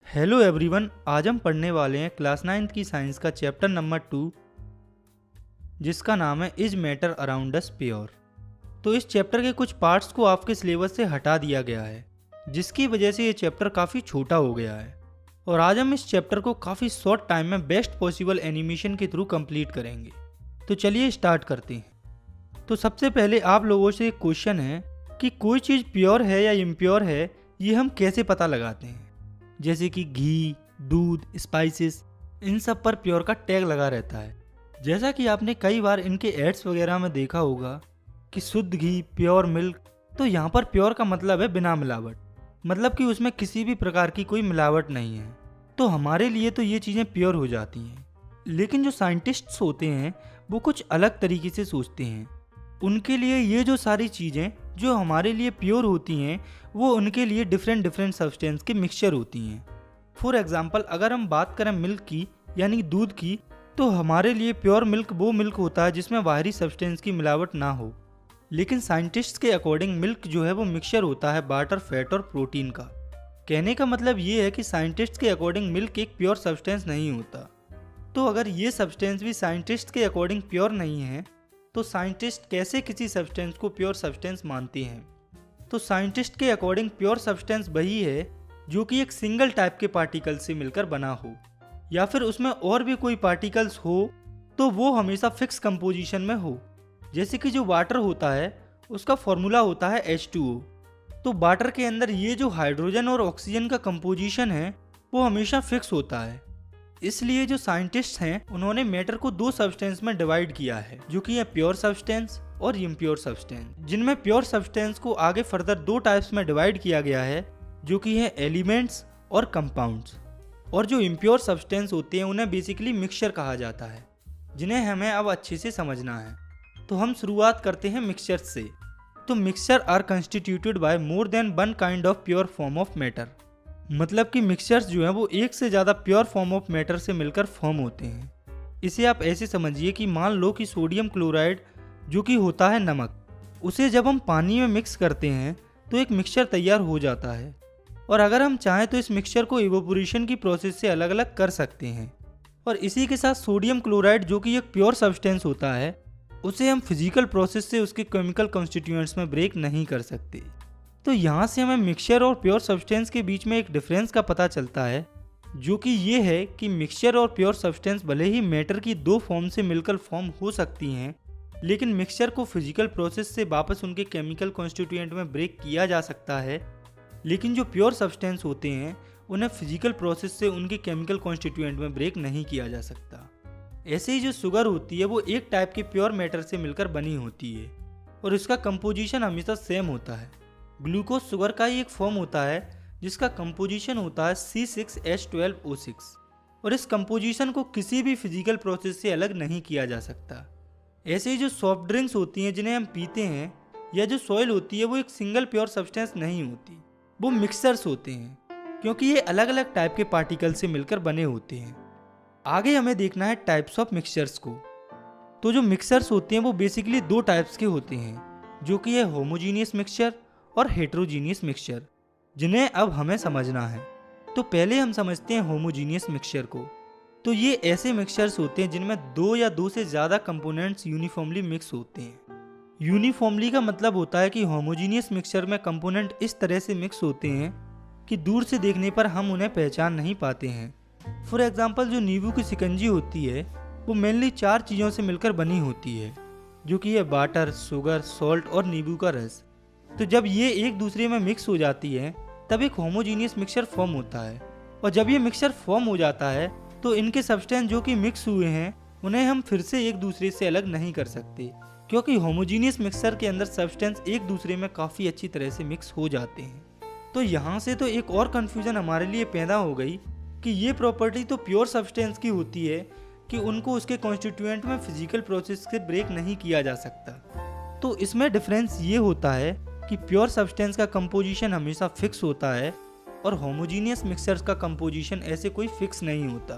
Hello everyone, आज हम पढ़ने वाले हैं क्लास 9th की साइंस का चैप्टर नंबर 2 जिसका नाम है is matter around us pure. तो इस चैप्टर के कुछ पार्ट्स को आपके सिलेबस से हटा दिया गया है, जिसकी वजह से ये चैप्टर काफ़ी छोटा हो गया है और आज हम इस चैप्टर को काफ़ी शॉर्ट टाइम में बेस्ट पॉसिबल एनिमेशन के थ्रू कंप्लीट करेंगे। तो चलिए स्टार्ट करते हैं। तो सबसे पहले आप लोगों से एक क्वेश्चन है कि कोई चीज़ प्योर है या इम्प्योर है, ये हम कैसे पता लगाते हैं। जैसे कि घी, दूध, स्पाइसेस, इन सब पर प्योर का टैग लगा रहता है। जैसा कि आपने कई बार इनके एड्स वगैरह में देखा होगा कि शुद्ध घी, प्योर मिल्क। तो यहाँ पर प्योर का मतलब है बिना मिलावट, मतलब कि उसमें किसी भी प्रकार की कोई मिलावट नहीं है। तो हमारे लिए तो ये चीज़ें प्योर हो जाती हैं। लेकिन जो साइंटिस्ट्स होते हैं वो कुछ अलग तरीके से सोचते हैं। उनके लिए ये जो सारी चीज़ें जो हमारे लिए प्योर होती हैं वो उनके लिए डिफरेंट सब्सटेंस के मिक्सचर होती हैं। फॉर एग्जांपल अगर हम बात करें मिल्क की यानी दूध की, तो हमारे लिए प्योर मिल्क वो मिल्क होता है जिसमें बाहरी सब्सटेंस की मिलावट ना हो। लेकिन साइंटिस्ट्स के अकॉर्डिंग मिल्क जो है वो मिक्सचर होता है वाटर, फैट और प्रोटीन का। कहने का मतलब ये है कि साइंटिस्ट्स के अकॉर्डिंग मिल्क एक प्योर सब्सटेंस नहीं होता। तो अगर ये सब्सटेंस भी साइंटिस्ट के अकॉर्डिंग प्योर नहीं है तो साइंटिस्ट कैसे किसी सब्सटेंस को प्योर सब्सटेंस मानते हैं। तो साइंटिस्ट के अकॉर्डिंग प्योर सब्सटेंस वही है जो कि एक सिंगल टाइप के पार्टिकल से मिलकर बना हो, या फिर उसमें और भी कोई पार्टिकल्स हो तो वो हमेशा फिक्स कंपोजिशन में हो। जैसे कि जो वाटर होता है उसका फॉर्मूला होता है H2O। तो वाटर के अंदर ये जो हाइड्रोजन और ऑक्सीजन का कंपोजिशन है वो हमेशा फिक्स होता है। इसलिए जो साइंटिस्ट हैं उन्होंने मैटर को दो सब्सटेंस में डिवाइड किया है, जो कि है प्योर सब्सटेंस और इम्प्योर सब्सटेंस, जिनमें प्योर सब्सटेंस को आगे फर्दर दो टाइप्स में डिवाइड किया गया है, जो कि है एलिमेंट्स और कंपाउंड्स। और जो इम्प्योर सब्सटेंस होते हैं उन्हें बेसिकली मिक्सचर कहा जाता है, जिन्हें हमें अब अच्छे से समझना है। तो हम शुरुआत करते हैं मिक्सचर से। तो mixture are constituted by more than one kind of pure form of matter, मतलब कि मिक्सचर्स जो हैं वो एक से ज़्यादा प्योर फॉर्म ऑफ मैटर से मिलकर फॉर्म होते हैं। इसे आप ऐसे समझिए कि मान लो कि सोडियम क्लोराइड जो कि होता है नमक, उसे जब हम पानी में मिक्स करते हैं तो एक मिक्सचर तैयार हो जाता है। और अगर हम चाहें तो इस मिक्सचर को इवोपोरेशन की प्रोसेस से अलग अलग कर सकते हैं। और इसी के साथ सोडियम क्लोराइड जो कि एक प्योर सब्सटेंस होता है, उसे हम फिजिकल प्रोसेस से उसके केमिकल कॉन्स्टिट्यूएंट्स में ब्रेक नहीं कर सकते। तो यहाँ से हमें मिक्सचर और प्योर सब्सटेंस के बीच में एक डिफरेंस का पता चलता है, जो कि ये है कि मिक्सचर और प्योर सब्सटेंस भले ही मैटर की दो फॉर्म से मिलकर फॉर्म हो सकती हैं, लेकिन मिक्सचर को फिजिकल प्रोसेस से वापस उनके केमिकल कॉन्स्टिट्यूएंट में ब्रेक किया जा सकता है। लेकिन जो प्योर सब्सटेंस होते हैं उन्हें फिजिकल प्रोसेस से उनके केमिकल कॉन्स्टिट्यूएंट में ब्रेक नहीं किया जा सकता। ऐसे ही जो शुगर होती है वो एक टाइप के प्योर मैटर से मिलकर बनी होती है और इसका कंपोजिशन हमेशा सेम होता है। ग्लूकोज शुगर का ही एक फॉर्म होता है जिसका कंपोजिशन होता है C6H12O6 और इस कंपोजिशन को किसी भी फिजिकल प्रोसेस से अलग नहीं किया जा सकता। ऐसे ही जो सॉफ्ट ड्रिंक्स होती हैं जिन्हें हम पीते हैं, या जो सॉइल होती है, वो एक सिंगल प्योर सब्सटेंस नहीं होती, वो मिक्सचर्स होते हैं, क्योंकि ये अलग अलग टाइप के पार्टिकल से मिलकर बने होते हैं। आगे हमें देखना है टाइप्स ऑफ मिक्सचर्स को। तो जो मिक्सचर्स होते हैं वो बेसिकली दो टाइप्स के होते हैं, जो कि है होमोजीनियस मिक्सचर और हेट्रोजीनियस मिक्सचर, जिन्हें अब हमें समझना है। तो पहले हम समझते हैं होमोजीनियस मिक्सचर को। तो ये ऐसे मिक्सचर्स होते हैं जिनमें दो या दो से ज़्यादा कंपोनेंट्स यूनिफॉर्मली मिक्स होते हैं। यूनिफॉर्मली का मतलब होता है कि होमोजीनियस मिक्सचर में कंपोनेंट इस तरह से मिक्स होते हैं कि दूर से देखने पर हम उन्हें पहचान नहीं पाते हैं। फॉर एग्जाम्पल जो नींबू की शिकंजी होती है वो मेनली चार चीज़ों से मिलकर बनी होती है, जो कि है वाटर, शुगर, सॉल्ट और नींबू का रस। तो जब ये एक दूसरे में मिक्स हो जाती है तब एक होमोजीनियस मिक्सचर फॉर्म होता है। और जब ये मिक्सचर फॉर्म हो जाता है तो इनके सब्सटेंस जो कि मिक्स हुए हैं उन्हें हम फिर से एक दूसरे से अलग नहीं कर सकते, क्योंकि होमोजीनियस मिक्सचर के अंदर सब्सटेंस एक दूसरे में काफ़ी अच्छी तरह से मिक्स हो जाते हैं। तो यहाँ से तो एक और कन्फ्यूजन हमारे लिए पैदा हो गई कि ये प्रॉपर्टी तो प्योर सब्सटेंस की होती है कि उनको उसके कॉन्स्टिट्यूएंट में फिजिकल प्रोसेस से ब्रेक नहीं किया जा सकता। तो इसमें डिफरेंस ये होता है कि प्योर सब्सटेंस का कंपोजिशन हमेशा फिक्स होता है और होमोजीनियस मिक्सचर्स का कंपोजिशन ऐसे कोई फिक्स नहीं होता।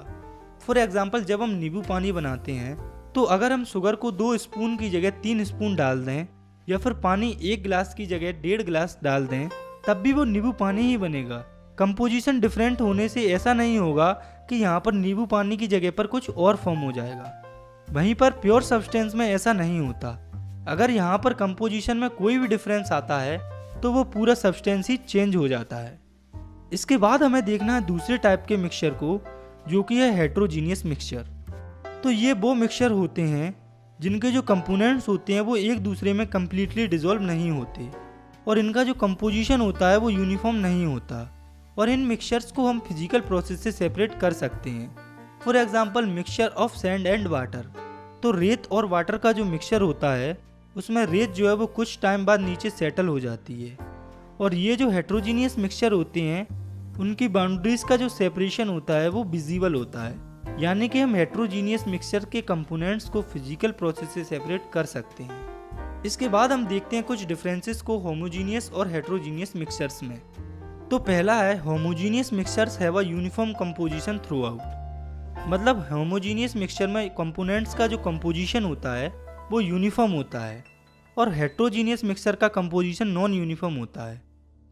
फॉर एग्जांपल जब हम नींबू पानी बनाते हैं तो अगर हम शुगर को 2 स्पून की जगह 3 स्पून डाल दें, या फिर पानी 1 गिलास की जगह 1.5 गिलास डाल दें, तब भी वो नींबू पानी ही बनेगा। कंपोजिशन डिफरेंट होने से ऐसा नहीं होगा कि यहाँ पर नींबू पानी की जगह पर कुछ और फॉर्म हो जाएगा। वहीं पर प्योर सब्सटेंस में ऐसा नहीं होता। अगर यहाँ पर कंपोजिशन में कोई भी डिफरेंस आता है तो वो पूरा सब्सटेंस ही चेंज हो जाता है। इसके बाद हमें देखना है दूसरे टाइप के मिक्सचर को, जो कि है हेट्रोजीनियस मिक्सचर। तो ये वो मिक्सचर होते हैं जिनके जो कंपोनेंट्स होते हैं वो एक दूसरे में कम्प्लीटली डिसॉल्व नहीं होते और इनका जो कंपोजिशन होता है वो यूनिफॉर्म नहीं होता, और इन मिक्सचर्स को हम फिजिकल प्रोसेस से सेपरेट कर सकते हैं। For example mixture of sand and water. तो रेत और वाटर का जो मिक्सचर होता है उसमें रेत जो है वो कुछ टाइम बाद नीचे सेटल हो जाती है, और ये जो हेट्रोजीनियस मिक्सचर होते हैं उनकी बाउंड्रीज का जो सेपरेशन होता है वो विजिबल होता है, यानी कि हम हेट्रोजीनियस मिक्सचर के कंपोनेंट्स को फिजिकल प्रोसेस से सेपरेट कर सकते हैं। इसके बाद हम देखते हैं कुछ डिफरेंसेस को होमोजीनियस और हेट्रोजीनियस मिक्सचर्स में। तो पहला है homogeneous mixtures have a uniform composition through out. मतलब होमोजीनियस मिक्सचर में कंपोनेंट्स का जो कंपोजिशन होता है वो यूनिफॉर्म होता है, और हेट्रोजीनियस मिक्सचर का कंपोजिशन नॉन यूनिफॉर्म होता है।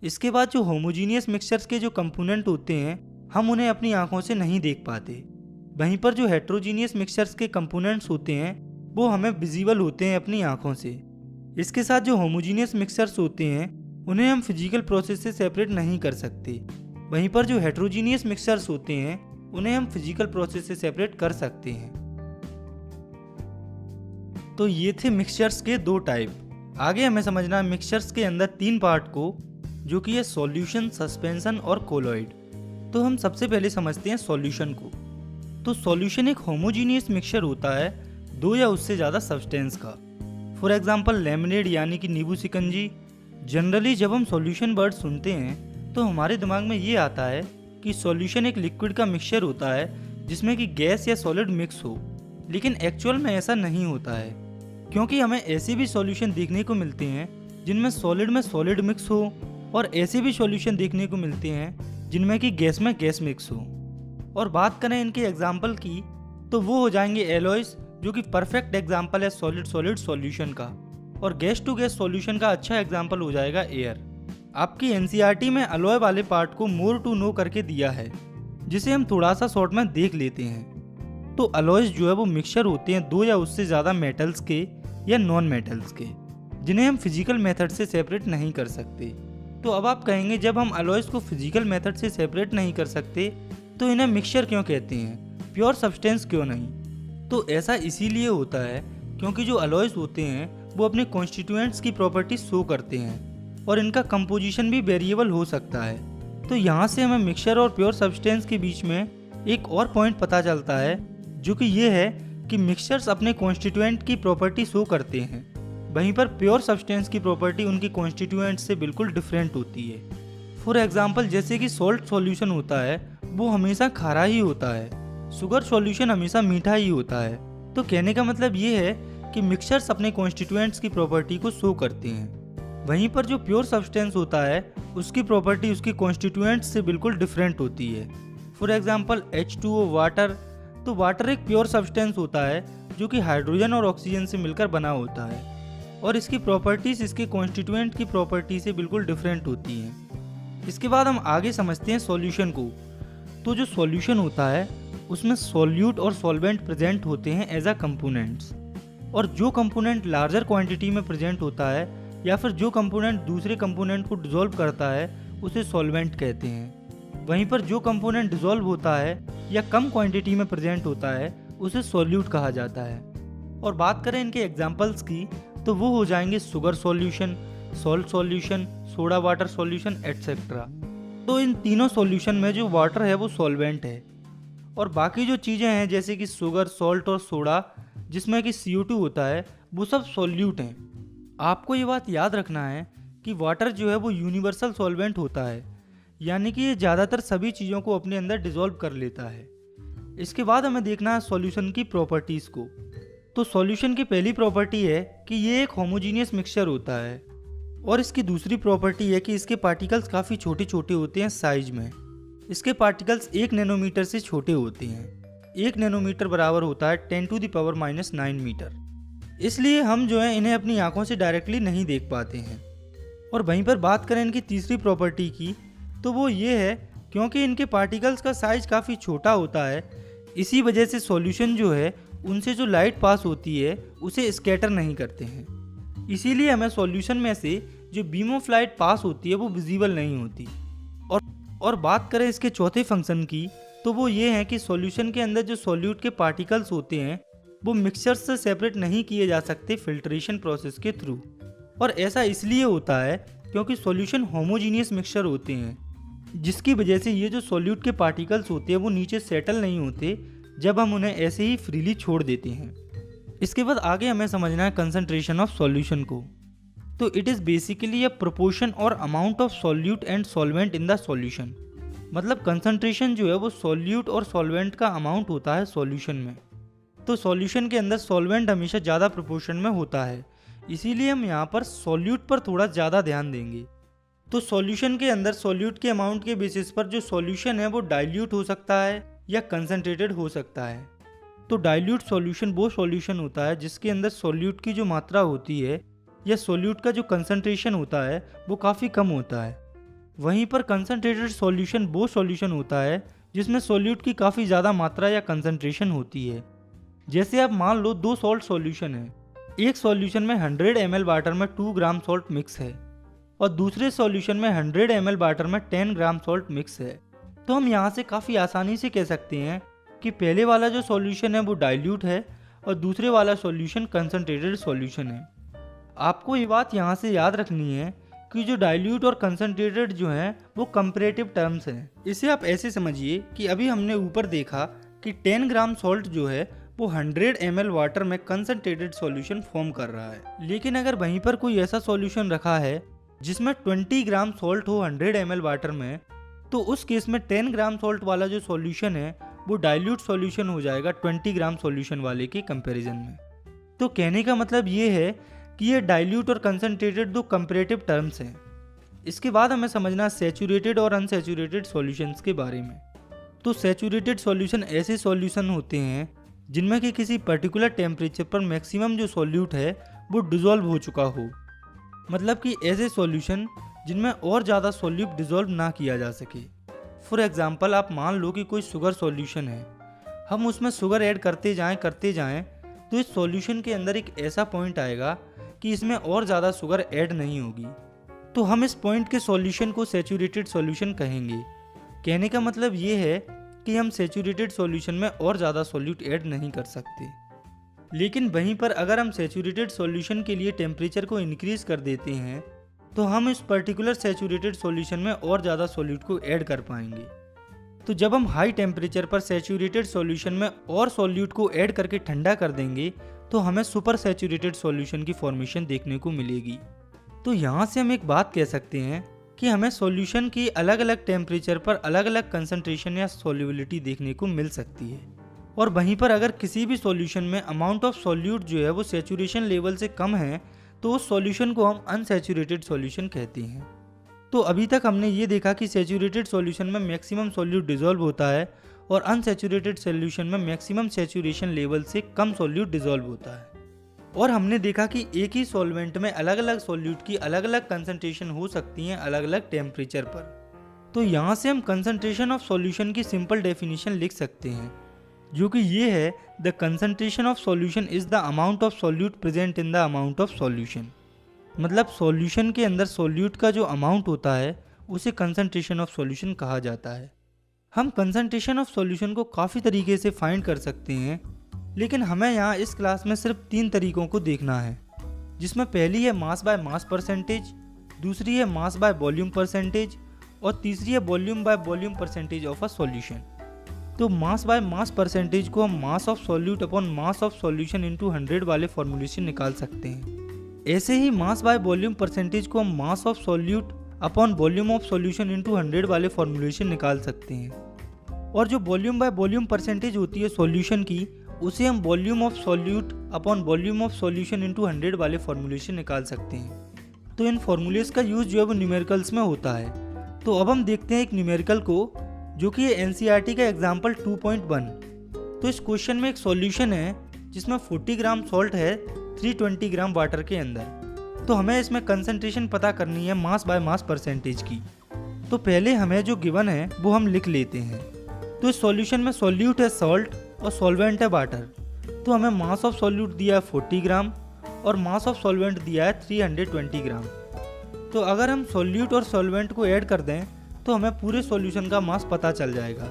इसके बाद जो होमोजीनियस मिक्सचर्स के जो कंपोनेंट होते हैं हम उन्हें अपनी आंखों से नहीं देख पाते, वहीं पर जो हेट्रोजीनियस मिक्सचर्स के कंपोनेंट्स होते हैं वो हमें विजिबल होते हैं अपनी आंखों से। इसके साथ जो होमोजीनियस मिक्सचर्स होते हैं उन्हें हम फिजिकल प्रोसेस से सेपरेट नहीं कर सकते, वहीं पर जो हेट्रोजीनियस मिक्सचर्स होते हैं उन्हें हम फिजिकल प्रोसेस से सेपरेट कर सकते हैं। तो ये थे मिक्सचर्स के दो टाइप। आगे हमें समझना है मिक्सचर्स के अंदर तीन पार्ट को, जो कि है सॉल्यूशन, सस्पेंशन और कोलॉइड। तो हम सबसे पहले समझते हैं सॉल्यूशन को। तो सॉल्यूशन एक होमोजीनियस मिक्सचर होता है दो या उससे ज़्यादा सब्सटेंस का। फॉर एग्जांपल लेमनेड यानी कि नींबू शिकंजी। जनरली जब हम सॉल्यूशन वर्ड सुनते हैं तो हमारे दिमाग में ये आता है कि सॉल्यूशन एक लिक्विड का मिक्सचर होता है जिसमें कि गैस या सॉलिड मिक्स हो, लेकिन एक्चुअल में ऐसा नहीं होता है, क्योंकि हमें ऐसे भी सॉल्यूशन देखने को मिलते हैं जिनमें सॉलिड मिक्स हो, और ऐसे भी सॉल्यूशन देखने को मिलते हैं जिनमें कि गैस में गैस मिक्स हो। और बात करें इनके एग्जाम्पल की तो वो हो जाएंगे एलॉयज, जो कि परफेक्ट एग्जाम्पल है सॉलिड सॉलिड सॉल्यूशन का, और गैस टू गैस सॉल्यूशन का अच्छा एग्जाम्पल हो जाएगा एयर। आपकी एनसीईआरटी में अलॉय वाले पार्ट को मोर टू नो करके दिया है, जिसे हम थोड़ा सा शॉर्ट में देख लेते हैं। तो अलॉयज जो है वो मिक्सचर होते हैं दो या उससे ज़्यादा मेटल्स के या नॉन मेटल्स के, जिन्हें हम फिजिकल मेथड से सेपरेट नहीं कर सकते। तो अब आप कहेंगे जब हम अलॉयज को फिजिकल मेथड से सेपरेट नहीं कर सकते तो इन्हें मिक्सचर क्यों कहते हैं, प्योर सब्सटेंस क्यों नहीं? तो ऐसा इसीलिए होता है क्योंकि जो अलॉयज होते हैं वो अपने कॉन्स्टिट्यूएंट्स की प्रॉपर्टीज शो करते हैं, और इनका कंपोजिशन भी वेरिएबल हो सकता है। तो यहाँ से हमें मिक्सचर और प्योर सब्सटेंस के बीच में एक और पॉइंट पता चलता है, जो कि ये है कि मिक्सचर्स अपने कॉन्स्टिट्यूएंट की प्रॉपर्टी शो करते हैं, वहीं पर प्योर सब्सटेंस की प्रॉपर्टी उनकी कॉन्स्टिट्यूएंट से बिल्कुल डिफरेंट होती है। फॉर एग्जाम्पल जैसे कि सॉल्ट सॉल्यूशन होता है वो हमेशा खारा ही होता है, शुगर सॉल्यूशन हमेशा मीठा ही होता है। तो कहने का मतलब ये है कि मिक्सचर्स अपने कॉन्स्टिट्यूएंट्स की प्रॉपर्टी को शो करते हैं, वहीं पर जो प्योर सब्सटेंस होता है उसकी प्रॉपर्टी उसकी कॉन्स्टिट्यूएंट्स से बिल्कुल डिफरेंट होती है। For example H2O water. तो वाटर एक प्योर सब्सटेंस होता है जो कि हाइड्रोजन और ऑक्सीजन से मिलकर बना होता है, और इसकी प्रॉपर्टीज इसके कॉन्स्टिट्यूएंट की प्रॉपर्टी से बिल्कुल डिफरेंट होती हैं। इसके बाद हम आगे समझते हैं सॉल्यूशन को। तो जो सॉल्यूशन होता है उसमें सॉल्यूट और सॉल्वेंट प्रेजेंट होते हैं एज अ कंपोनेंट्स, और जो कंपोनेंट लार्जर क्वांटिटी में प्रेजेंट होता है या फिर जो कंपोनेंट दूसरे कंपोनेंट को डिसॉल्व करता है उसे सॉल्वेंट कहते हैं। वहीं पर जो कंपोनेंट डिसॉल्व होता है या कम क्वांटिटी में प्रेजेंट होता है उसे सॉल्यूट कहा जाता है। और बात करें इनके एग्जांपल्स की तो वो हो जाएंगे sugar solution, salt solution, soda water solution etcetera. तो इन तीनों सॉल्यूशन में जो वाटर है वो सॉल्वेंट है, और बाकी जो चीज़ें हैं जैसे कि शुगर, सॉल्ट और सोडा जिसमें कि CO2 होता है वो सब सॉल्यूट हैं। आपको ये बात याद रखना है कि वाटर जो है वो यूनिवर्सल सॉल्वेंट होता है, यानी कि ये ज़्यादातर सभी चीज़ों को अपने अंदर डिसॉल्व कर लेता है। इसके बाद हमें देखना है सॉल्यूशन की प्रॉपर्टीज़ को। तो सॉल्यूशन की पहली प्रॉपर्टी है कि ये एक होमोजीनियस मिक्सचर होता है, और इसकी दूसरी प्रॉपर्टी है कि इसके पार्टिकल्स काफ़ी छोटे छोटे होते हैं साइज में। इसके पार्टिकल्स 1 नैनोमीटर से छोटे होते हैं। 1 नैनोमीटर बराबर होता है 10⁻⁹ मीटर। इसलिए हम जो है इन्हें अपनी आंखों से डायरेक्टली नहीं देख पाते हैं। और वहीं पर बात करें इनकी तीसरी प्रॉपर्टी की तो वो ये है क्योंकि इनके पार्टिकल्स का साइज काफ़ी छोटा होता है, इसी वजह से सॉल्यूशन जो है उनसे जो लाइट पास होती है उसे स्कैटर नहीं करते हैं। इसीलिए हमें सॉल्यूशन में से जो बीम ऑफ लाइट पास होती है वो विजिबल नहीं होती। और बात करें इसके चौथे फंक्शन की, तो वो ये है कि सॉल्यूशन के अंदर जो सॉल्यूट के पार्टिकल्स होते हैं वो मिक्सचर्स से सेपरेट नहीं किए जा सकते फिल्ट्रेशन प्रोसेस के थ्रू। और ऐसा इसलिए होता है क्योंकि सॉल्यूशन होमोजीनियस मिक्सचर होते हैं, जिसकी वजह से ये जो सॉल्यूट के पार्टिकल्स होते हैं वो नीचे सेटल नहीं होते जब हम उन्हें ऐसे ही फ्रीली छोड़ देते हैं। इसके बाद आगे हमें समझना है कंसंट्रेशन ऑफ सॉल्यूशन को। तो it is basically a proportion और amount of solute and solvent in the solution. मतलब कंसंट्रेशन जो है वो सॉल्यूट और सॉल्वेंट का अमाउंट होता है सॉल्यूशन में। तो सॉल्यूशन के अंदर सॉल्वेंट हमेशा ज़्यादा प्रोपोर्शन में होता है, इसीलिए हम यहाँ पर सॉल्यूट पर थोड़ा ज़्यादा ध्यान देंगे। तो सॉल्यूशन के अंदर सॉल्यूट के अमाउंट के बेसिस पर जो सॉल्यूशन है वो डाइल्यूट हो सकता है या कंसंट्रेटेड हो सकता है। तो डाइल्यूट सॉल्यूशन वो सॉल्यूशन होता है जिसके अंदर सॉल्यूट की जो मात्रा होती है या सॉल्यूट का जो कंसंट्रेशन होता है वो काफ़ी कम होता है। वहीं पर कंसंट्रेटेड सॉल्यूशन वो सॉल्यूशन होता है जिसमें सॉल्यूट की काफ़ी ज़्यादा मात्रा या कंसंट्रेशन होती है। जैसे आप मान लो 2 सॉल्ट सॉल्यूशन है, एक सॉल्यूशन में 100 ml वाटर में 2 ग्राम सॉल्ट मिक्स है और दूसरे सॉल्यूशन में 100 ml वाटर में 10 ग्राम सॉल्ट मिक्स है। तो हम यहाँ से काफ़ी आसानी से कह सकते हैं कि पहले वाला जो सॉल्यूशन है वो डाइल्यूट है और दूसरे वाला सॉल्यूशन कंसंट्रेटेड सॉल्यूशन है। आपको ये बात यहाँ से याद रखनी है कि जो डाइल्यूट और कंसंट्रेटेड जो हैं वो कंपैरेटिव टर्म्स हैं। इसे आप ऐसे समझिए कि अभी हमने ऊपर देखा कि 10 ग्राम सॉल्ट जो है वो 100 ml वाटर में कंसंट्रेटेड सॉल्यूशन फॉर्म कर रहा है। लेकिन अगर वहीं पर कोई ऐसा सॉल्यूशन रखा है जिसमें 20 ग्राम सॉल्ट हो 100 ml वाटर में, तो उस केस में 10 ग्राम सॉल्ट वाला जो सॉल्यूशन है वो डाइल्यूट सॉल्यूशन हो जाएगा 20 ग्राम सॉल्यूशन वाले के कंपैरिजन में। तो कहने का मतलब ये है कि ये डाइल्यूट और कंसंट्रेटेड दो कंपैरेटिव टर्म्स हैं। इसके बाद हमें समझना सैचुरेटेड और अनसैचुरेटेड सॉल्यूशंस के बारे में। तो सैचुरेटेड सॉल्यूशन ऐसे सॉल्यूशन होते हैं जिनमें कि किसी पर्टिकुलर टेम्परेचर पर मैक्सिमम जो सॉल्यूट है वो डिज़ोल्व हो चुका हो। मतलब कि ऐसे सॉल्यूशन जिनमें और ज़्यादा सॉल्यूट डिज़ोल्व ना किया जा सके। फॉर एग्जांपल आप मान लो कि कोई शुगर सॉल्यूशन है, हम उसमें शुगर ऐड करते जाएं तो इस सॉल्यूशन के अंदर एक ऐसा पॉइंट आएगा कि इसमें और ज़्यादा शुगर ऐड नहीं होगी। तो हम इस पॉइंट के सॉल्यूशन को सैचुरेटेड सॉल्यूशन कहेंगे। कहने का मतलब ये है कि हम सैचुरेटेड सॉल्यूशन में और ज़्यादा सॉल्यूट ऐड नहीं कर सकते। लेकिन वहीं पर अगर हम सैचुरेटेड सॉल्यूशन के लिए टेम्परेचर को इंक्रीज कर देते हैं तो हम इस पर्टिकुलर सैचुरेटेड सॉल्यूशन में और ज़्यादा सॉल्यूट को ऐड कर पाएंगे। तो जब हम हाई टेम्परेचर पर सैचुरेटेड सॉल्यूशन में और सॉल्यूट को ऐड करके ठंडा कर देंगे तो हमें सुपर सैचुरेटेड सॉल्यूशन की फॉर्मेशन देखने को मिलेगी। तो यहाँ से हम एक बात कह सकते हैं कि हमें सॉल्यूशन की अलग अलग टेम्परेचर पर अलग अलग कंसंट्रेशन या सॉल्युबिलिटी देखने को मिल सकती है। और वहीं पर अगर किसी भी सॉल्यूशन में अमाउंट ऑफ सॉल्यूट जो है वो सैचुरेशन लेवल से कम है तो उस सॉल्यूशन को हम अनसैचुरेटेड सॉल्यूशन कहते हैं। तो अभी तक हमने ये देखा कि सैचुरेटेड सॉल्यूशन में मैक्सिमम सॉल्यूट डिसॉल्व होता है और अनसैचुरेटेड सॉल्यूशन में मैक्सिमम सैचुरेशन लेवल से कम सॉल्यूट डिसॉल्व होता है। और हमने देखा कि एक ही सॉल्वेंट में अलग अलग सॉल्यूट की अलग अलग कंसंट्रेशन हो सकती हैं अलग अलग टेम्परेचर पर। तो यहाँ से हम कंसंट्रेशन ऑफ सॉल्यूशन की सिंपल डेफिनेशन लिख सकते हैं, जो कि ये है the concentration of solution is the amount of solute present in the amount of solution. मतलब सॉल्यूशन के अंदर सॉल्यूट का जो अमाउंट होता है उसे कंसंट्रेशन ऑफ सॉल्यूशन कहा जाता है। हम कंसंट्रेशन ऑफ सॉल्यूशन को काफ़ी तरीके से फाइंड कर सकते हैं, लेकिन हमें यहाँ इस क्लास में सिर्फ 3 तरीकों को देखना है, जिसमें पहली है मास बाय मास परसेंटेज, दूसरी है मास बाय वॉल्यूम परसेंटेज और तीसरी है volume by volume percentage of a solution. तो मास बाय मास परसेंटेज को हम mass of solute upon mass of solution into 100 वाले फॉर्मूलेशन निकाल सकते हैं। ऐसे ही मास बाय वॉल्यूम परसेंटेज को हम mass of solute upon volume of solution into 100 वाले फॉर्मूलेशन निकाल सकते हैं। और जो वॉल्यूम बाय वॉल्यूम परसेंटेज होती है सॉल्यूशन की, उसे हम volume of solute upon volume of solution into 100 वाले फॉर्मूलेशन निकाल सकते हैं। तो इन फॉर्मूलेस का यूज जो है वो न्यूमेरिकल्स में होता है। तो अब हम देखते हैं एक न्यूमेरिकल को, जो कि है NCERT का एग्जाम्पल 2.1। तो इस क्वेश्चन में एक सॉल्यूशन है जिसमें 40 ग्राम सॉल्ट है 320 ग्राम वाटर के अंदर। तो हमें इसमें कंसंट्रेशन पता करनी है मास बाय मास परसेंटेज की। तो पहले हमें जो गिवन है वो हम लिख लेते हैं। तो इस सॉल्यूशन में सॉल्यूट है सॉल्ट और सॉल्वेंट है वाटर। तो हमें मास ऑफ सॉल्यूट दिया है 40 ग्राम और मास ऑफ सॉल्वेंट दिया है 320 ग्राम। तो अगर हम सॉल्यूट और सॉल्वेंट को ऐड कर दें तो हमें पूरे सॉल्यूशन का मास पता चल जाएगा,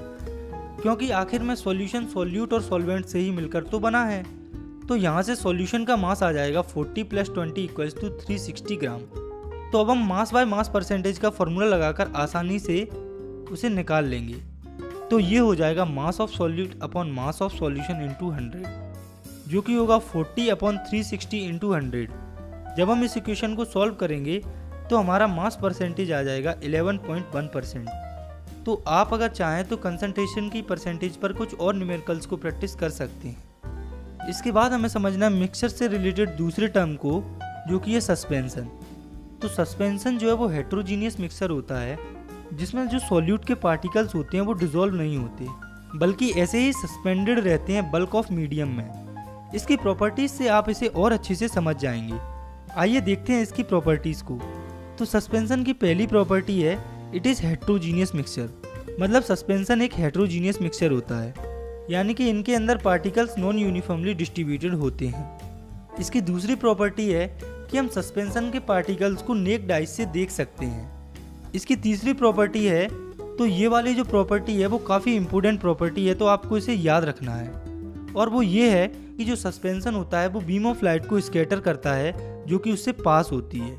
क्योंकि आखिर में सॉल्यूशन सॉल्यूट और सॉल्वेंट से ही मिलकर तो बना है। तो यहाँ से सॉल्यूशन का मास आ जाएगा 40 + 20 = 360 ग्राम। तो अब हम मास बाय मास परसेंटेज का फॉर्मूला लगाकर आसानी से उसे निकाल लेंगे। तो ये हो जाएगा mass of solute upon mass of solution into 100, जो कि होगा 40/360 इंटू 100। जब हम इस इक्वेशन को सॉल्व करेंगे तो हमारा मास परसेंटेज आ जाएगा 11.1%। तो आप अगर चाहें तो कंसंट्रेशन की परसेंटेज पर कुछ और न्यूमेरिकल्स को प्रैक्टिस कर सकते हैं। इसके बाद हमें समझना है मिक्सचर से रिलेटेड दूसरे टर्म को, जो कि है सस्पेंशन। तो सस्पेंशन जो है वो हेट्रोजीनियस मिक्सचर होता है जिसमें जो सॉल्यूट के पार्टिकल्स होते हैं वो डिसॉल्व नहीं होते, बल्कि ऐसे ही सस्पेंडेड रहते हैं बल्क ऑफ मीडियम में। इसकी प्रॉपर्टीज से आप इसे और अच्छे से समझ जाएंगे। आइए देखते हैं इसकी प्रॉपर्टीज को। तो सस्पेंशन की पहली प्रॉपर्टी है इट इज़ हेट्रोजीनियस मिक्सचर। मतलब सस्पेंशन एक हेट्रोजीनियस मिक्सचर होता है, यानी कि इनके अंदर पार्टिकल्स नॉन यूनिफॉर्मली डिस्ट्रीब्यूटेड होते हैं। इसकी दूसरी प्रॉपर्टी है कि हम सस्पेंशन के पार्टिकल्स को नेक्ड आइज से देख सकते हैं। इसकी तीसरी प्रॉपर्टी है, तो ये वाली जो प्रॉपर्टी है वो काफ़ी इंपॉर्टेंट प्रॉपर्टी है, तो आपको इसे याद रखना है। और वो ये है कि जो सस्पेंशन होता है वो बीम ऑफ लाइट को स्कैटर करता है जो कि उससे पास होती है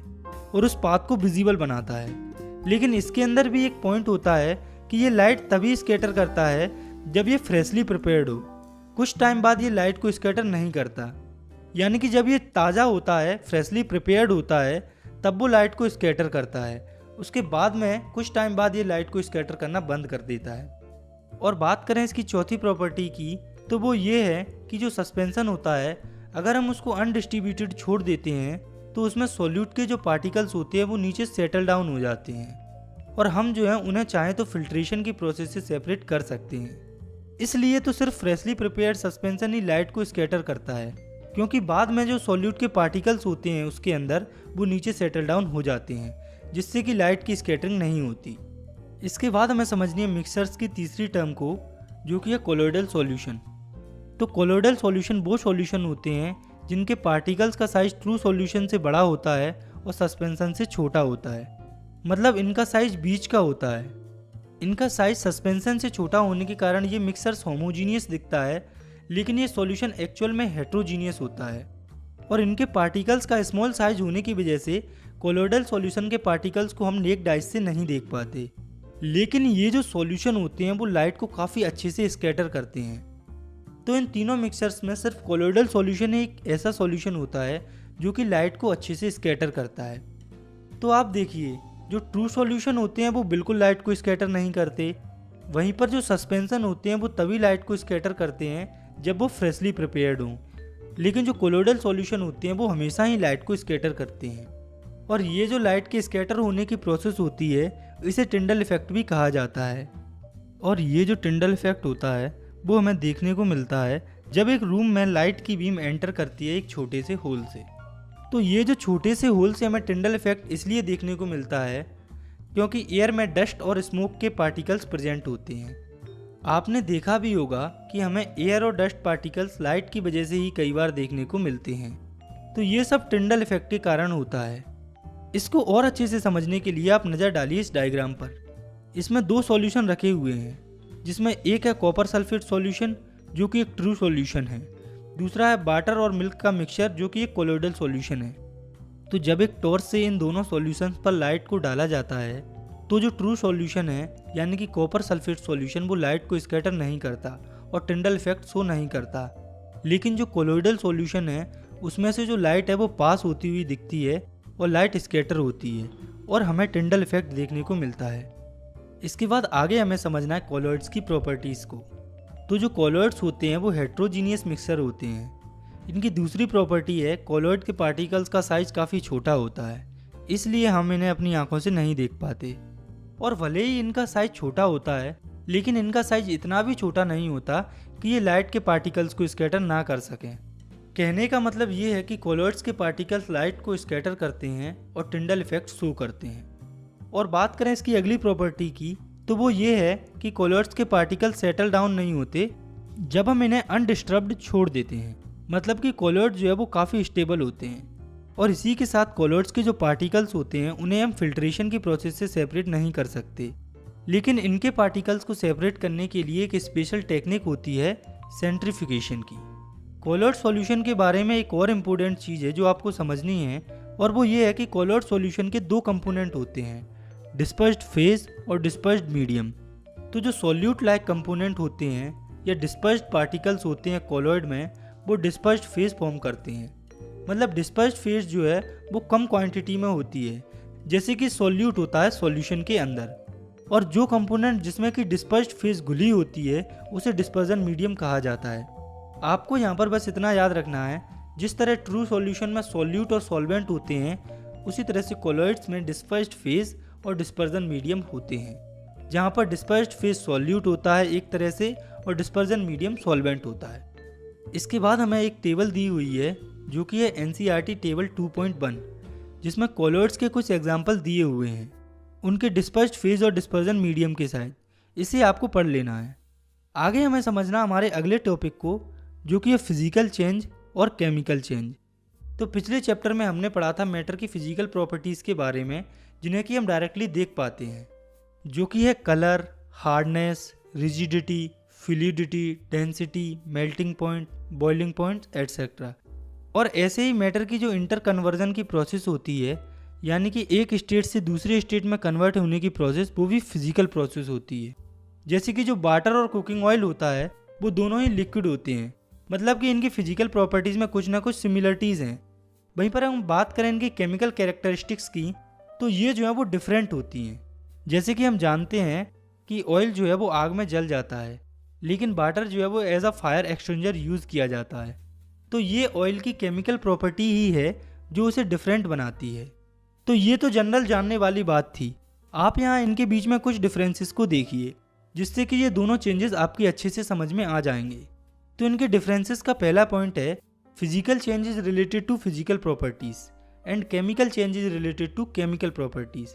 और उस पाथ को विजिबल बनाता है। लेकिन इसके अंदर भी एक पॉइंट होता है कि ये लाइट तभी स्कैटर करता है जब ये फ्रेशली प्रिपेयर्ड हो। कुछ टाइम बाद ये लाइट को स्कैटर नहीं करता, यानी कि जब ये ताज़ा होता है, फ्रेशली प्रिपेयर्ड होता है, तब वो लाइट को स्कैटर करता है। उसके बाद में कुछ टाइम बाद ये लाइट को स्कैटर करना बंद कर देता है। और बात करें इसकी चौथी प्रॉपर्टी की, तो वो ये है कि जो सस्पेंशन होता है अगर हम उसको अनडिस्ट्रीब्यूटेड छोड़ देते हैं तो उसमें सॉल्यूट के जो पार्टिकल्स होते हैं वो नीचे सेटल डाउन हो जाते हैं और हम जो है उन्हें चाहें तो फिल्ट्रेशन की प्रोसेस से सेपरेट कर सकते हैं। इसलिए तो सिर्फ फ्रेशली प्रिपेयर्ड सस्पेंशन ही लाइट को स्कैटर करता है, क्योंकि बाद में जो सॉल्यूट के पार्टिकल्स होते हैं उसके अंदर वो नीचे सेटल डाउन हो जाते हैं, जिससे कि लाइट की स्कैटरिंग नहीं होती। इसके बाद हमें समझनी है मिक्सचर्स की तीसरी टर्म को, जो कि है कोलोइडल सॉल्यूशन। तो कोलोइडल सॉल्यूशन वो सॉल्यूशन होते हैं जिनके पार्टिकल्स का साइज ट्रू सॉल्यूशन से बड़ा होता है और सस्पेंशन से छोटा होता है। मतलब इनका साइज बीच का होता है। इनका साइज सस्पेंशन से छोटा होने के कारण ये मिक्सचर्स होमोजीनियस दिखता है, लेकिन ये सॉल्यूशन एक्चुअल में हेट्रोजीनियस होता है। और इनके पार्टिकल्स का स्मॉल साइज होने की वजह से कोलोइडल सॉल्यूशन के पार्टिकल्स को हम नेक्ड आइज से नहीं देख पाते। लेकिन ये जो सॉल्यूशन होते हैं वो लाइट को काफ़ी अच्छे से स्कैटर करते हैं। तो इन तीनों मिक्सचर्स में सिर्फ कोलोइडल सॉल्यूशन एक ऐसा सॉल्यूशन होता है जो कि लाइट को अच्छे से स्कैटर करता है। तो आप देखिए, जो ट्रू सॉल्यूशन होते हैं वो बिल्कुल लाइट को स्कैटर नहीं करते, वहीं पर जो सस्पेंशन होते हैं वो तभी लाइट को स्कैटर करते हैं जब वो फ्रेशली प्रिपेयर्ड हों। लेकिन जो कोलोइडल सॉल्यूशन होते हैं वो हमेशा ही लाइट को स्कैटर करते हैं। और ये जो लाइट के स्कैटर होने की प्रोसेस होती है इसे टिंडल इफेक्ट भी कहा जाता है। और ये जो टिंडल इफेक्ट होता है वो हमें देखने को मिलता है जब एक रूम में लाइट की बीम एंटर करती है एक छोटे से होल से। तो ये जो छोटे से होल से हमें टिंडल इफेक्ट इसलिए देखने को मिलता है क्योंकि एयर में डस्ट और स्मोक के पार्टिकल्स प्रेजेंट होते हैं। आपने देखा भी होगा कि हमें एयर और डस्ट पार्टिकल्स लाइट की वजह से ही कई बार देखने को मिलते हैं। तो ये सब टिंडल इफेक्ट के कारण होता है। इसको और अच्छे से समझने के लिए आप नज़र डालिए इस डायग्राम पर। इसमें दो सॉल्यूशन रखे हुए हैं, जिसमें एक है कॉपर सल्फेट सॉल्यूशन जो कि एक ट्रू सॉल्यूशन है, दूसरा है वाटर और मिल्क का मिक्सचर जो कि एक कोलोइडल सॉल्यूशन है। तो जब एक टॉर्च से इन दोनों सॉल्यूशंस पर लाइट को डाला जाता है तो जो ट्रू सॉल्यूशन है यानी कि कॉपर सल्फेट सॉल्यूशन वो लाइट को स्कैटर नहीं करता और टिंडल इफेक्ट शो नहीं करता। लेकिन जो कोलोइडल सॉल्यूशन है उसमें से जो लाइट है वो पास होती हुई दिखती है और लाइट स्कैटर होती है और हमें टिंडल इफेक्ट देखने को मिलता है। इसके बाद आगे हमें समझना है कॉलोइड्स की प्रॉपर्टीज़ को। तो जो कॉलोइड्स होते हैं वो हेट्रोजीनियस मिक्सचर होते हैं। इनकी दूसरी प्रॉपर्टी है कॉलोइड के पार्टिकल्स का साइज काफ़ी छोटा होता है, इसलिए हम इन्हें अपनी आंखों से नहीं देख पाते। और भले ही इनका साइज छोटा होता है लेकिन इनका साइज इतना भी छोटा नहीं होता कि ये लाइट के पार्टिकल्स को स्कैटर ना कर सकें। कहने का मतलब ये है कि कॉलोइड्स के पार्टिकल्स लाइट को स्कैटर करते हैं और टिंडल इफेक्ट शो करते हैं। और बात करें इसकी अगली प्रॉपर्टी की, तो वो ये है कि कॉलॉइड्स के पार्टिकल सेटल डाउन नहीं होते जब हम इन्हें अनडिस्टर्ब्ड छोड़ देते हैं। मतलब कि कॉलॉइड्स जो है वो काफ़ी स्टेबल होते हैं। और इसी के साथ कॉलॉइड्स के जो पार्टिकल्स होते हैं उन्हें हम फिल्ट्रेशन की प्रोसेस से सेपरेट नहीं कर सकते, लेकिन इनके पार्टिकल्स को सेपरेट करने के लिए एक स्पेशल टेक्निक होती है सेंट्रीफ्यूगेशन की। कॉलॉइड सॉल्यूशन के बारे में एक और इम्पोर्टेंट चीज़ है जो आपको समझनी है, और वो ये है कि कॉलॉइड सॉल्यूशन के दो कंपोनेंट होते हैं, डिस्पर्स्ड फेज और डिस्पर्स्ड मीडियम। तो जो सॉल्यूट लाइक कंपोनेंट होते हैं या डिस्पर्स्ड पार्टिकल्स होते हैं कॉलॉइड में, वो डिस्पर्स्ड फेज फॉर्म करते हैं। मतलब डिस्पर्स्ड फेज जो है वो कम क्वांटिटी में होती है, जैसे कि सॉल्यूट होता है सॉल्यूशन के अंदर। और जो कंपोनेंट जिसमें कि डिस्पर्स्ड फेज घुली होती है उसे डिस्पर्जन मीडियम कहा जाता है। आपको यहाँ पर बस इतना याद रखना है, जिस तरह ट्रू सॉल्यूशन में सॉल्यूट और सॉल्वेंट होते हैं, उसी तरह से कॉलॉइड्स में डिस्पर्स्ड फेज और डिस्पर्जन मीडियम होते हैं, जहाँ पर डिस्पर्स्ड फेज सॉल्यूट होता है एक तरह से और डिस्पर्जन मीडियम सॉल्वेंट होता है। इसके बाद हमें एक टेबल दी हुई है जो कि है NCERT टेबल 2.1, जिसमें कॉलॉइड्स के कुछ एग्जाम्पल दिए हुए हैं उनके डिस्पर्स्ड फेज और डिस्पर्जन मीडियम के साथ। इसे आपको पढ़ लेना है। आगे हमें समझना हमारे अगले टॉपिक को, जो कि है फिजिकल चेंज और केमिकल चेंज। तो पिछले चैप्टर में हमने पढ़ा था मैटर की फिजिकल प्रॉपर्टीज़ के बारे में, जिन्हें कि हम डायरेक्टली देख पाते हैं, जो कि है colour, hardness, rigidity, fluidity, density, melting point, boiling point etcetera. और ऐसे ही मैटर की जो इंटर कन्वर्जन की प्रोसेस होती है, यानी कि एक स्टेट से दूसरे स्टेट में कन्वर्ट होने की प्रोसेस, वो भी फिजिकल प्रोसेस होती है। जैसे कि जो वाटर और कुकिंग ऑयल होता है वो दोनों ही लिक्विड होते हैं, मतलब कि इनकी फिजिकल प्रॉपर्टीज़ में कुछ ना कुछ सिमिलरिटीज़ हैं। वहीं पर हम बात करें इनकी केमिकल कैरेक्टरिस्टिक्स की, तो ये जो है वो डिफरेंट होती हैं। जैसे कि हम जानते हैं कि ऑयल जो है वो आग में जल जाता है, लेकिन वाटर जो है वो as a fire exchanger use किया जाता है। तो ये ऑयल की केमिकल प्रॉपर्टी ही है जो उसे डिफरेंट बनाती है। तो ये तो जनरल जानने वाली बात थी। आप यहाँ इनके बीच में कुछ डिफरेंसेस को देखिए, जिससे कि ये दोनों चेंजेस आपकी अच्छे से समझ में आ जाएंगे। तो इनके डिफरेंसेस का पहला पॉइंट है physical changes related to physical properties and chemical changes related to chemical properties.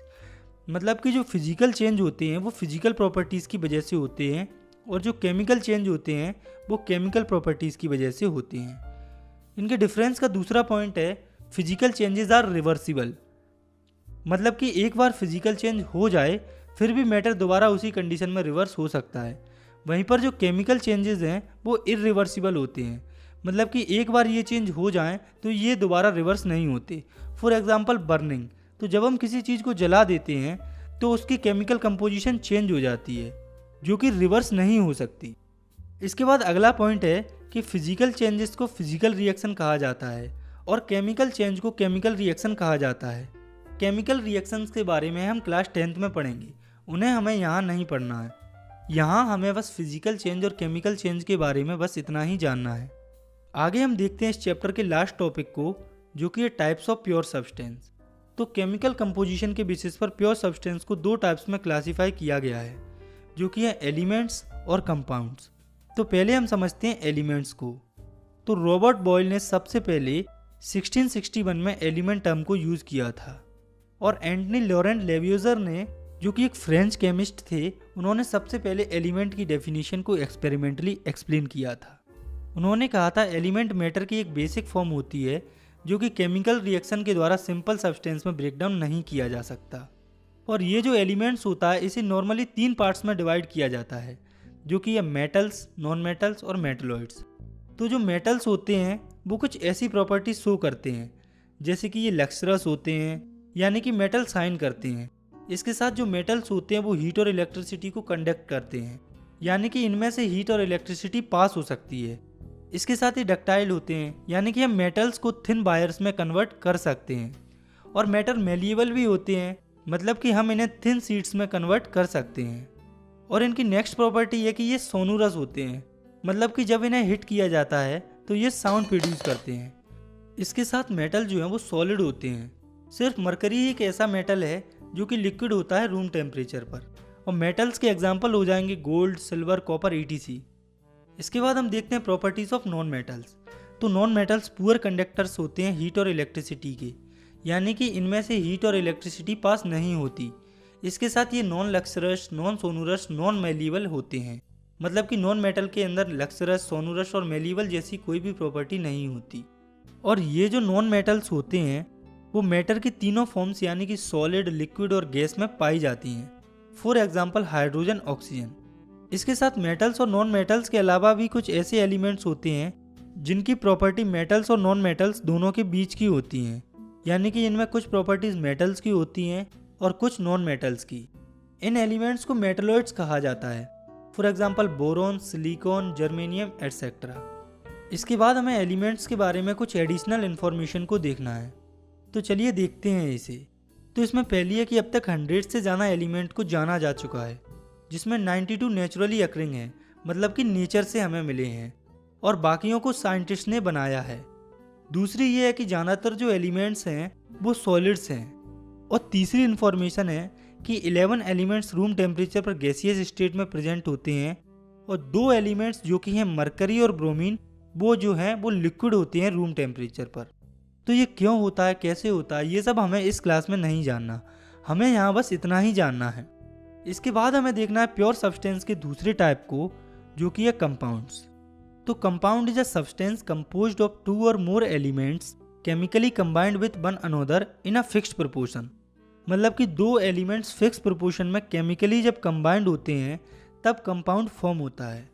मतलब कि जो फिजिकल चेंज होते हैं वो फिजिकल प्रॉपर्टीज़ की वजह से होते हैं, और जो केमिकल चेंज होते हैं वो केमिकल प्रॉपर्टीज़ की वजह से होते हैं। इनके डिफरेंस का दूसरा पॉइंट है फिजिकल चेंजेस आर रिवर्सिबल। मतलब कि एक बार फिजिकल चेंज हो जाए फिर भी मैटर दोबारा उसी कंडीशन में रिवर्स हो सकता है। वहीं पर जो केमिकल चेंजेस हैं वो इरिवर्सिबल होते हैं, मतलब कि एक बार ये चेंज हो जाएं तो ये दोबारा रिवर्स नहीं होते। फॉर एग्जांपल बर्निंग, तो जब हम किसी चीज़ को जला देते हैं तो उसकी केमिकल कंपोजिशन चेंज हो जाती है, जो कि रिवर्स नहीं हो सकती। इसके बाद अगला पॉइंट है कि फिजिकल चेंजेस को फिजिकल रिएक्शन कहा जाता है और केमिकल चेंज को केमिकल रिएक्शन कहा जाता है। केमिकल रिएक्शंस के बारे में हम क्लास 10th में पढ़ेंगे, उन्हें हमें यहाँ नहीं पढ़ना है। यहाँ हमें बस फिजिकल चेंज और केमिकल चेंज के बारे में बस इतना ही जानना है। आगे हम देखते हैं इस चैप्टर के लास्ट टॉपिक को, जो कि है टाइप्स ऑफ प्योर सब्सटेंस। तो केमिकल कंपोजिशन के बेसिस पर प्योर सब्सटेंस को दो टाइप्स में क्लासीफाई किया गया है, जो कि है एलिमेंट्स और कंपाउंड्स। तो पहले हम समझते हैं एलिमेंट्स को। तो रॉबर्ट बॉयल ने सबसे पहले 1661 में एलिमेंट टर्म को यूज़ किया था, और एंटनी लॉरेंट लेवियोजर ने, जो कि एक फ्रेंच केमिस्ट थे, उन्होंने सबसे पहले एलिमेंट की डेफिनेशन को एक्सपेरिमेंटली एक्सप्लेन किया था। उन्होंने कहा था एलिमेंट मैटर की एक बेसिक फॉर्म होती है जो कि केमिकल रिएक्शन के द्वारा सिंपल सब्सटेंस में ब्रेकडाउन नहीं किया जा सकता। और ये जो एलिमेंट्स होता है इसे नॉर्मली 3 पार्ट्स में डिवाइड किया जाता है, जो कि ये मेटल्स, नॉन मेटल्स और मेटलॉइड्स। तो जो मेटल्स होते हैं वो कुछ ऐसी प्रॉपर्टीज शो करते हैं, जैसे कि ये लक्सरस होते हैं, यानी कि मेटल साइन करते हैं। इसके साथ जो मेटल्स होते हैं वो हीट और इलेक्ट्रिसिटी को कंडक्ट करते हैं, यानी कि इनमें से हीट और इलेक्ट्रिसिटी पास हो सकती है। इसके साथ ही डक्टाइल होते हैं, यानी कि हम मेटल्स को थिन वायर्स में कन्वर्ट कर सकते हैं। और मेटल मेलिएबल भी होते हैं, मतलब कि हम इन्हें थिन शीट्स में कन्वर्ट कर सकते हैं। और इनकी नेक्स्ट प्रॉपर्टी है कि ये सोनूरस होते हैं, मतलब कि जब इन्हें हिट किया जाता है तो ये साउंड प्रोड्यूस करते हैं। इसके साथ मेटल जो है वो सॉलिड होते हैं। सिर्फ मरकरी ही एक ऐसा मेटल है जो कि लिक्विड होता है रूम टेम्परेचर पर। और मेटल्स के एग्जाम्पल हो जाएंगे गोल्ड, सिल्वर, कॉपर, ETC। इसके बाद हम देखते हैं प्रॉपर्टीज ऑफ नॉन मेटल्स। तो नॉन मेटल्स पुअर कंडक्टर्स होते हैं हीट और इलेक्ट्रिसिटी के, यानी कि इनमें से हीट और इलेक्ट्रिसिटी पास नहीं होती। इसके साथ ये नॉन लक्सरस, नॉन सोनूरस, नॉन मेलिबल होते हैं। मतलब कि नॉन मेटल के अंदर लक्सरस, सोनूरस और मेलिबल जैसी कोई भी प्रॉपर्टी नहीं होती। और ये जो नॉन मेटल्स होते हैं वो मैटर की तीनों फॉर्म्स यानी कि सॉलिड, लिक्विड और गैस में पाई जाती हैं। For example hydrogen, oxygen. इसके साथ मेटल्स और नॉन मेटल्स के अलावा भी कुछ ऐसे एलिमेंट्स होते हैं जिनकी प्रॉपर्टी मेटल्स और नॉन मेटल्स दोनों के बीच की होती हैं। यानी कि इनमें कुछ प्रॉपर्टीज मेटल्स की होती हैं और कुछ नॉन मेटल्स की। इन एलिमेंट्स को मेटलॉइड्स कहा जाता है। For example boron, silicon, germanium etcetera. इसके बाद हमें एलिमेंट्स के बारे में कुछ एडिशनल इन्फॉर्मेशन को देखना है, तो चलिए देखते हैं इसे। तो इसमें पहली है कि अब तक 100 से ज़्यादा एलिमेंट को जाना जा चुका है, जिसमें 92 नेचुरली अकरिंग है, मतलब कि नेचर से हमें मिले हैं, और बाकियों को साइंटिस्ट ने बनाया है। दूसरी ये है कि ज़्यादातर जो एलिमेंट्स हैं वो सॉलिड्स हैं। और तीसरी इन्फॉर्मेशन है कि 11 एलिमेंट्स रूम टेम्परेचर पर गैसियस स्टेट में प्रेजेंट होते हैं, और 2 एलिमेंट्स जो कि हैं मरकरी और ब्रोमीन, वो जो हैं वो लिक्विड होते हैं रूम टेम्परेचर पर। तो ये क्यों होता है, कैसे होता है, ये सब हमें इस क्लास में नहीं जानना, हमें यहाँ बस इतना ही जानना है। इसके बाद हमें देखना है प्योर सब्सटेंस के दूसरे टाइप को, जो कि है कंपाउंड्स। तो compound is a substance composed of 2 और more elements chemically combined with one another in a fixed proportion. मतलब कि 2 एलिमेंट्स फिक्स प्रोपोर्शन में केमिकली जब कंबाइंड होते हैं तब कंपाउंड फॉर्म होता है।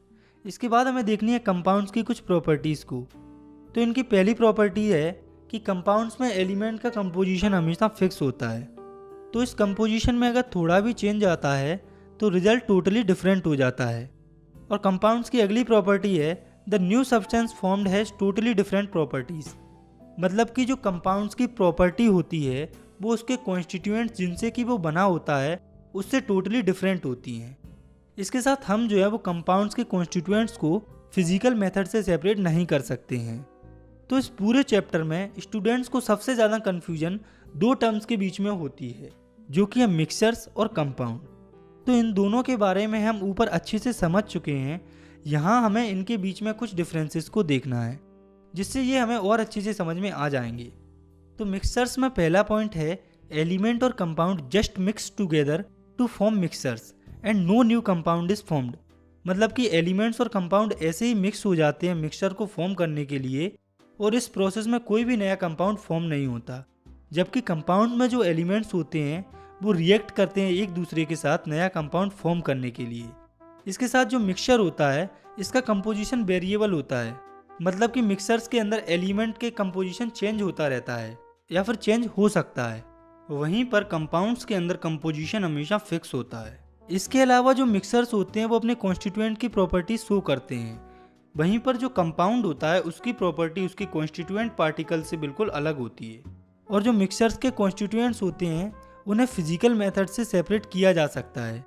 इसके बाद हमें देखनी है कंपाउंड्स की कुछ प्रॉपर्टीज़ को। तो इनकी पहली प्रॉपर्टी है कि कंपाउंड्स में एलिमेंट का कंपोजिशन हमेशा फिक्स होता है। तो इस कंपोजिशन में अगर थोड़ा भी चेंज आता है तो रिजल्ट टोटली डिफरेंट हो जाता है। और कंपाउंड्स की अगली प्रॉपर्टी है the new substance formed has totally different properties. मतलब कि जो कंपाउंड्स की प्रॉपर्टी होती है वो उसके कॉन्स्टिट्यूएंट्स जिनसे कि वो बना होता है उससे टोटली डिफरेंट होती हैं। इसके साथ हम जो है वो कंपाउंड्स के कॉन्स्टिट्यूएंट्स को फिजिकल मेथड से सेपरेट नहीं कर सकते हैं। तो इस पूरे चैप्टर में स्टूडेंट्स को सबसे ज़्यादा कन्फ्यूजन 2 टर्म्स के बीच में होती है, जो कि है मिक्सचर्स और कंपाउंड। तो इन दोनों के बारे में हम ऊपर अच्छे से समझ चुके हैं। यहाँ हमें इनके बीच में कुछ डिफरेंसेस को देखना है, जिससे ये हमें और अच्छे से समझ में आ जाएंगे। तो मिक्सचर्स में पहला पॉइंट है एलिमेंट और compound just mix together to form mixtures and no new compound is formed. मतलब कि एलिमेंट्स और कंपाउंड ऐसे ही मिक्स हो जाते हैं मिक्सचर को फॉर्म करने के लिए, और इस प्रोसेस में कोई भी नया कंपाउंड फॉर्म नहीं होता। जबकि कंपाउंड में जो एलिमेंट्स होते हैं वो रिएक्ट करते हैं एक दूसरे के साथ नया कंपाउंड फॉर्म करने के लिए। इसके साथ जो मिक्सचर होता है इसका कंपोजिशन वेरिएबल होता है। मतलब कि मिक्सचर्स के अंदर एलिमेंट के कंपोजिशन चेंज होता रहता है या फिर चेंज हो सकता है। वहीं पर कंपाउंड्स के अंदर कंपोजिशन हमेशा फिक्स होता है। इसके अलावा जो मिक्सचर्स होते हैं वो अपने कॉन्स्टिट्यूएंट की प्रॉपर्टी शो करते हैं। वहीं पर जो कंपाउंड होता है उसकी प्रॉपर्टी उसके कॉन्स्टिट्यूएंट पार्टिकल से बिल्कुल अलग होती है। और जो मिक्सचर्स के कॉन्स्टिट्यूएंट्स होते हैं उन्हें फिजिकल मेथड से सेपरेट किया जा सकता है।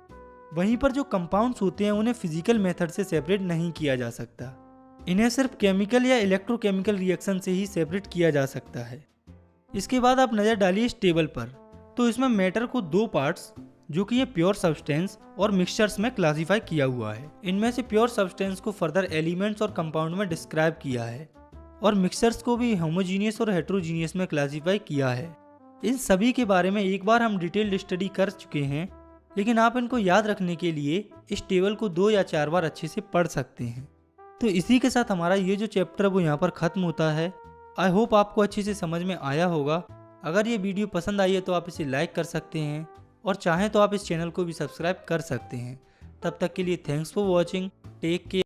वहीं पर जो कंपाउंड्स होते हैं उन्हें फिजिकल मेथड से सेपरेट नहीं किया जा सकता। इन्हें सिर्फ केमिकल या इलेक्ट्रोकेमिकल रिएक्शन से ही सेपरेट किया जा सकता है। इसके बाद आप नज़र डालिए इस टेबल पर। तो इसमें मैटर को 2 पार्ट्स, जो कि ये प्योर सब्सटेंस और मिक्सचर्स में क्लासिफाई किया हुआ है। इनमें से प्योर सब्सटेंस को फर्दर एलिमेंट्स और कंपाउंड में डिस्क्राइब किया है, और मिक्सचर्स को भी होमोजीनियस और हेट्रोजीनियस में क्लासिफाई किया है। इन सभी के बारे में एक बार हम डिटेल्ड स्टडी कर चुके हैं, लेकिन आप इनको याद रखने के लिए इस टेबल को 2 या 4 बार अच्छे से पढ़ सकते हैं। तो इसी के साथ हमारा ये जो चैप्टर वो यहाँ पर ख़त्म होता है। आई होप आपको अच्छे से समझ में आया होगा। अगर ये वीडियो पसंद आई है तो आप इसे लाइक कर सकते हैं, और चाहें तो आप इस चैनल को भी सब्सक्राइब कर सकते हैं। तब तक के लिए thanks for watching, take care.